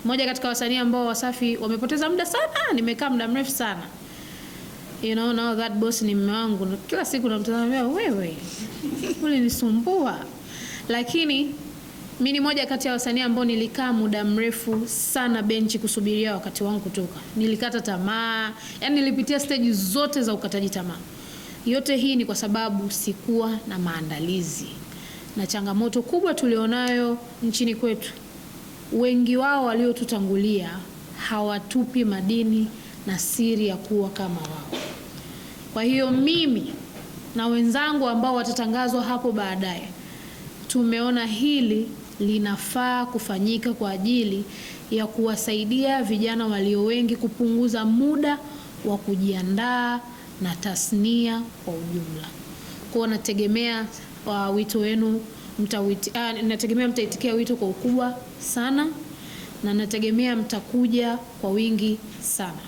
Moja katika wasanii ambao Wasafi wamepoteza muda sana, nimekaa muda mrefu sana. You know, now that boss ni mume wangu. Kila siku namtazamia, wewe ulinisumbua. Lakini mimi ni moja kati ya wasanii ambao nilikaa muda mrefu sana benchi kusubiria wakati wangu kutoka. Nilikata tamaa, yani nilipitia stage zote za ukataji tamaa. Yote hii ni kwa sababu sikuwa na maandalizi. Na changamoto kubwa tulionayo nchini kwetu, wengi wao waliotutangulia hawatupi madini na siri ya kuwa kama wao. Kwa hiyo mimi na wenzangu ambao watatangazwa hapo baadaye, tumeona hili linafaa kufanyika kwa ajili ya kuwasaidia vijana walio wengi kupunguza muda wa kujiandaa na tasnia kwa ujumla. Kwa nategemea wito wenu nategemea mtaitikia wito kwa ukubwa sana, na nategemea mtakuja kwa wingi sana.